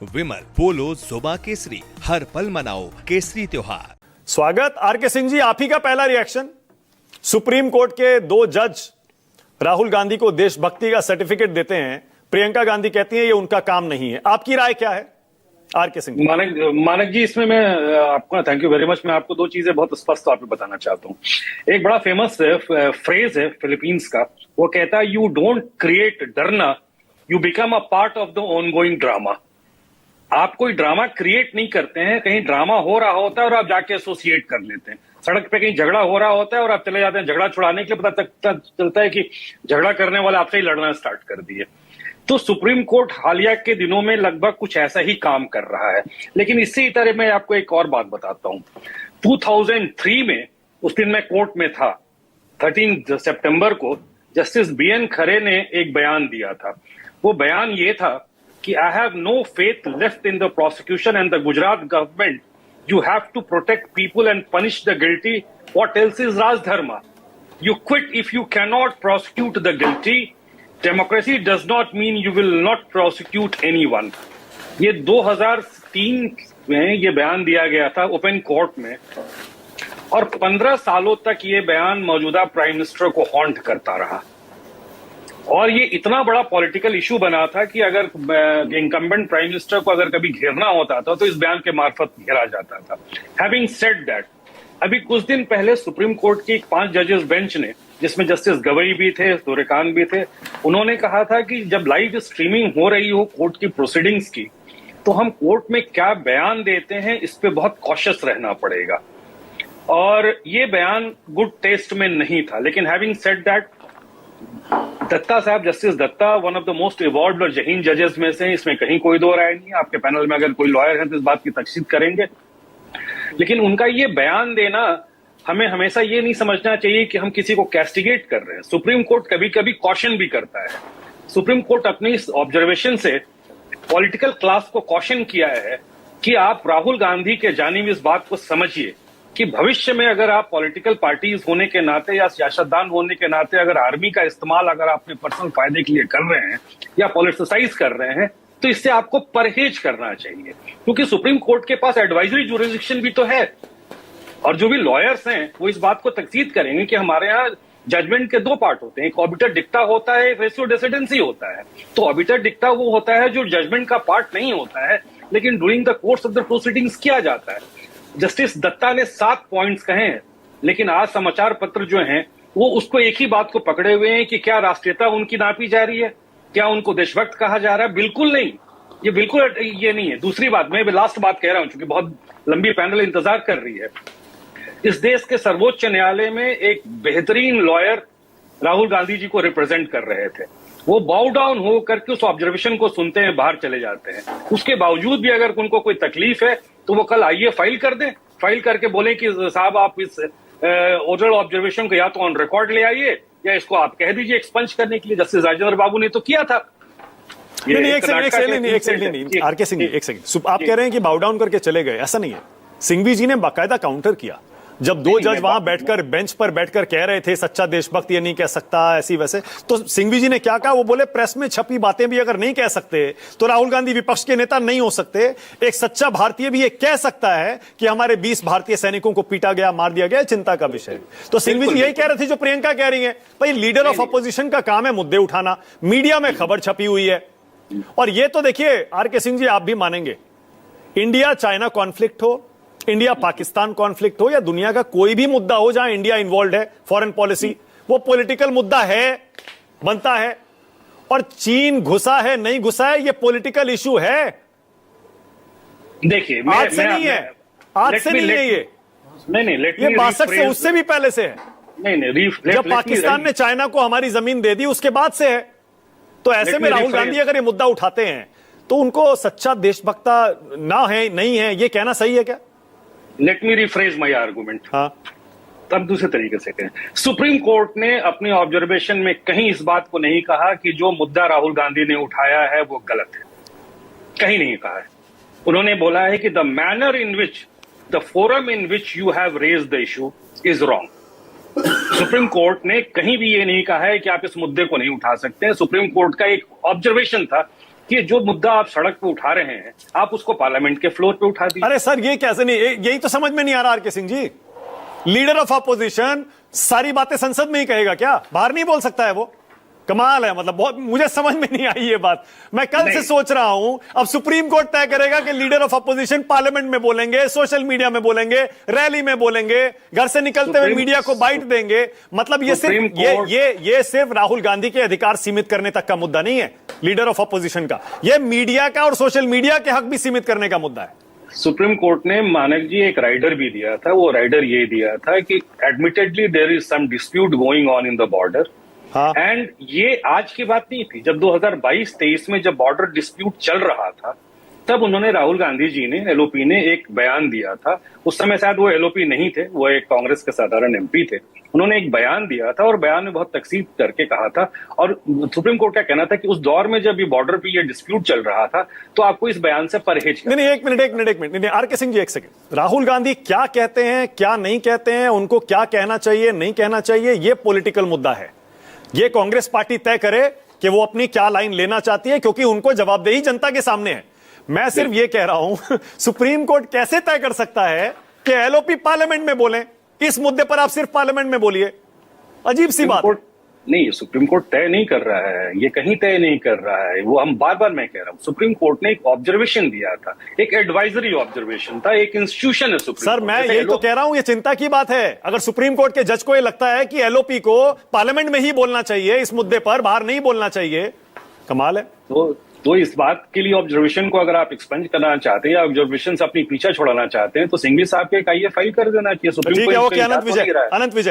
विमल पोलो जुबा केसरी, हर पल मनाओ केसरी त्योहार। स्वागत आरके सिंह जी, आप ही का पहला रिएक्शन। सुप्रीम कोर्ट के दो जज राहुल गांधी को देशभक्ति का सर्टिफिकेट देते हैं, प्रियंका गांधी कहती हैं ये उनका काम नहीं है। आपकी राय क्या है आरके सिंह? मानक जी, इसमें मैं आपका थैंक यू वेरी मच। मैं आपको दो चीजें बहुत स्पष्ट तौर पे बताना चाहता हूँ। एक बड़ा फेमस फ्रेज है फिलीपींस का, वो कहता है यू डोंट क्रिएट डरना, you become a part of the ongoing drama. आप कोई ड्रामा क्रिएट नहीं करते हैं, कहीं ड्रामा हो रहा होता है और आप जाके एसोसिएट कर लेते हैं। सड़क पे कहीं झगड़ा हो रहा होता है और आप चले जाते हैं झगड़ा छुड़ाने के लिए, पता चलता है कि झगड़ा करने वाले आपसे ही लड़ना स्टार्ट कर दिए। तो सुप्रीम कोर्ट हालिया के दिनों में लगभग कुछ ऐसा ही काम कर रहा है। लेकिन इसी तरह मैं आपको एक और बात बताता हूं। 2003 में, उस दिन मैं कोर्ट में था, 13 सितंबर को जस्टिस BN खरे ने एक बयान दिया था। वो बयान ये था कि I have no faith left in the prosecution and the Gujarat government, you have to protect people and punish the guilty, what else is rajdharma, you quit if you can not prosecute the guilty, democracy does not mean you will not prosecute anyone. ये 2003 में ये बयान दिया गया था open court में, और 15 सालों तक ये बयान मौजूदा प्राइम मिनिस्टर को हॉन्ट करता रहा। और ये इतना बड़ा पॉलिटिकल इशू बना था कि अगर इंकम्बेंट प्राइम मिनिस्टर को अगर कभी घेरना होता था तो इस बयान के मार्फत घेरा जाता था। हैविंग सेड दैट, अभी कुछ दिन पहले सुप्रीम कोर्ट की 5 जजेस बेंच ने, जिसमें जस्टिस गवई भी थे, सूर्यकांत भी थे, उन्होंने कहा था कि जब लाइव स्ट्रीमिंग हो रही हो कोर्ट की प्रोसीडिंग्स की, तो हम कोर्ट में क्या बयान देते हैं इस पे बहुत कॉशियस रहना पड़ेगा। और ये बयान गुड टेस्ट में नहीं था। लेकिन हैविंग सेड दैट, दत्ता साहब, justice Datta one of the most evolved और जहीन जजेस में से, इसमें कहीं कोई दो राय नहीं है। आपके पैनल में अगर कोई लॉयर है तो इस बात की तस्दीक करेंगे। लेकिन उनका ये बयान देना, हमें हमेशा ये नहीं समझना चाहिए कि हम किसी को कैस्टिगेट कर रहे हैं। सुप्रीम कोर्ट कभी कभी कॉशन भी करता है। सुप्रीम कोर्ट अपनी इस ऑब्जर्वेशन से पॉलिटिकल क्लास को कॉशन किया है कि आप राहुल गांधी के जानिब इस बात को समझिए कि भविष्य में अगर आप पॉलिटिकल पार्टीज होने के नाते या सियासतदान होने के नाते अगर आर्मी का इस्तेमाल अगर अपने पर्सनल फायदे के लिए कर रहे हैं या पॉलिटिसाइज कर रहे हैं, तो इससे आपको परहेज करना चाहिए। क्योंकि सुप्रीम कोर्ट के पास एडवाइजरी जुरिसडिक्शन भी तो है, और जो भी लॉयर्स हैं वो इस बात को तकसीद करेंगे कि हमारे यहाँ जजमेंट के 2 पार्ट होते हैं, एक ऑबिटर डिक्टा होता है, एक रेशियो डेसिडेंसी होता है। तो ऑबिटर डिक्टा वो होता है जो जजमेंट का पार्ट नहीं होता है, लेकिन during the course of the proceedings किया जाता है। जस्टिस दत्ता ने 7 पॉइंट्स कहे हैं, लेकिन आज समाचार पत्र जो हैं वो उसको एक ही बात को पकड़े हुए हैं कि क्या राष्ट्रीयता उनकी नापी जा रही है, क्या उनको देशभक्त कहा जा रहा है। बिल्कुल नहीं, ये बिल्कुल ये नहीं है। दूसरी बात, मैं लास्ट बात कह रहा हूं क्योंकि बहुत लंबी पैनल इंतजार कर रही है। इस देश के सर्वोच्च न्यायालय में एक बेहतरीन लॉयर राहुल गांधी जी को रिप्रेजेंट कर रहे थे। वो बाउ डाउन हो करके उस ऑब्जर्वेशन को सुनते हैं, बाहर चले जाते हैं। उसके बावजूद भी अगर उनको कोई तकलीफ है तो वो कल आइए फाइल कर दें, फाइल करके बोले कि साहब आप इस ओरल ऑब्जर्वेशन को या तो ऑन रिकॉर्ड ले आइए या इसको आप कह दीजिए एक्सपंज करने के लिए। जस्टिस राजेंद्र बाबू ने तो किया था। एक सेकंड आरके सिंह, एक सेकंड। आप कह रहे हैं कि बाउ डाउन करके चले गए, ऐसा नहीं है। सिंघवी जी ने बाकायदा काउंटर किया जब 2 जज वहां बैठकर बेंच पर बैठकर कह रहे थे सच्चा देशभक्त ये नहीं कह सकता ऐसी वैसे, तो सिंघवी जी ने क्या कहा? वो बोले प्रेस में छपी बातें भी अगर नहीं कह सकते तो राहुल गांधी विपक्ष के नेता नहीं हो सकते। एक सच्चा भारतीय भी ये कह सकता है कि हमारे 20 भारतीय सैनिकों को पीटा गया, मार दिया गया, चिंता का विषय। तो सिंघवी जी यही कह रहे थे जो प्रियंका कह रही है। भाई, लीडर ऑफ अपोजिशन का काम है मुद्दे उठाना, मीडिया में खबर छपी हुई है। और ये तो देखिए आरके सिंह जी, आप भी मानेंगे, इंडिया चाइना कॉन्फ्लिक्ट हो, इंडिया पाकिस्तान कॉन्फ्लिक्ट हो या दुनिया का कोई भी मुद्दा हो जहां इंडिया इन्वॉल्व है, फॉरेन पॉलिसी, वो पॉलिटिकल मुद्दा है, बनता है। और चीन घुसा है नहीं घुसा है, ये पॉलिटिकल इशू है। देखिए, आज से नहीं है, आज से नहीं है ये। नहीं, ये 62 से, उससे भी पहले से है। नहीं, जब पाकिस्तान ने चाइना को हमारी जमीन दे दी उसके बाद से है। तो ऐसे में राहुल गांधी अगर ये मुद्दा उठाते हैं तो उनको सच्चा देशभक्ता ना है, नहीं है, ये कहना सही है क्या? लेट मी रिफ्रेज माई आर्गूमेंट। हाँ, तब दूसरे तरीके से कहें। सुप्रीम कोर्ट ने अपनी ऑब्जर्वेशन में कहीं इस बात को नहीं कहा कि जो मुद्दा राहुल गांधी ने उठाया है वो गलत है, कहीं नहीं कहा है। उन्होंने बोला है कि the manner in which, the forum in which you have raise the issue is wrong. Supreme court ने कहीं भी ये नहीं कहा है कि आप इस मुद्दे को नहीं उठा सकते। सुप्रीम कोर्ट का एक ऑब्जर्वेशन था कि जो मुद्दा आप सड़क पे उठा रहे हैं आप उसको पार्लियामेंट के फ्लोर पे उठा दीजिए। अरे सर ये कैसे नहीं, यही तो समझ में नहीं आ रहा RK Singh ji. Leader of opposition सारी बातें संसद में ही कहेगा क्या, बाहर नहीं बोल सकता है वो? कमाल है, मतलब बहुत मुझे समझ में नहीं आई ये बात। मैं कल से सोच रहा हूं अब सुप्रीम कोर्ट तय करेगा कि लीडर ऑफ अपोजिशन पार्लियामेंट में बोलेंगे, सोशल मीडिया में बोलेंगे, रैली में बोलेंगे, घर से निकलते हुए मीडिया को बाइट देंगे। मतलब ये सिर्फ ये सिर्फ राहुल गांधी के अधिकार सीमित करने तक का मुद्दा नहीं है लीडर ऑफ अपोजिशन का, यह मीडिया का और सोशल मीडिया के हक भी सीमित करने का मुद्दा है। सुप्रीम कोर्ट ने मानक जी एक राइडर भी दिया था, वो राइडर ये दिया था कि admittedly there is some dispute going on in the border. हाँ। एंड ये आज की बात नहीं थी, जब 2022-23 में जब बॉर्डर डिस्प्यूट चल रहा था तब उन्होंने राहुल गांधी जी ने एलओपी ने एक बयान दिया था। उस समय शायद वो एलओपी नहीं थे, वो एक कांग्रेस के साधारण एमपी थे। उन्होंने एक बयान दिया था और बयान में बहुत तकसीद करके कहा था, और सुप्रीम कोर्ट का कहना था कि उस दौर में जब ये बॉर्डर पे ये डिस्प्यूट चल रहा था तो आपको इस बयान से परहेज करना। नहीं, एक मिनट नहीं, आरके सिंह जी एक सेकंड। राहुल गांधी क्या कहते हैं क्या नहीं कहते हैं, उनको क्या कहना चाहिए नहीं कहना चाहिए, ये पॉलिटिकल मुद्दा है। ये कांग्रेस पार्टी तय करे कि वो अपनी क्या लाइन लेना चाहती है, क्योंकि उनको जवाबदेही जनता के सामने है। मैं सिर्फ ये कह रहा हूं सुप्रीम कोर्ट कैसे तय कर सकता है कि एलओपी पार्लियामेंट में बोलें, इस मुद्दे पर आप सिर्फ पार्लियामेंट में बोलिए? अजीब सी बात है। नहीं, सुप्रीम कोर्ट तय नहीं कर रहा है, ये कहीं तय नहीं कर रहा है। वो हम बार बार मैं कह रहा हूं, सुप्रीम कोर्ट ने एक ऑब्जर्वेशन दिया था, एक एडवाइजरी ऑब्जर्वेशन था, एक इंस्टीट्यूशन है सुप्रीम सर मैं यही तो कह रहा हूं, ये चिंता की बात है। अगर सुप्रीम कोर्ट के जज को ये लगता है कि एलओपी को पार्लियामेंट में ही बोलना चाहिए, इस मुद्दे पर बाहर नहीं बोलना चाहिए, कमाल है। तो इस बात के लिए ऑब्जर्वेशन को अगर आप एक्सपेंड करना चाहते हैं या ऑब्जर्वेशन से अपनी पीछा छोड़ाना चाहते हैं तो सिंघवी साहब के एक आईए फाइल कर देना चाहिए सुप्रीम कोर्ट। अनंत विजय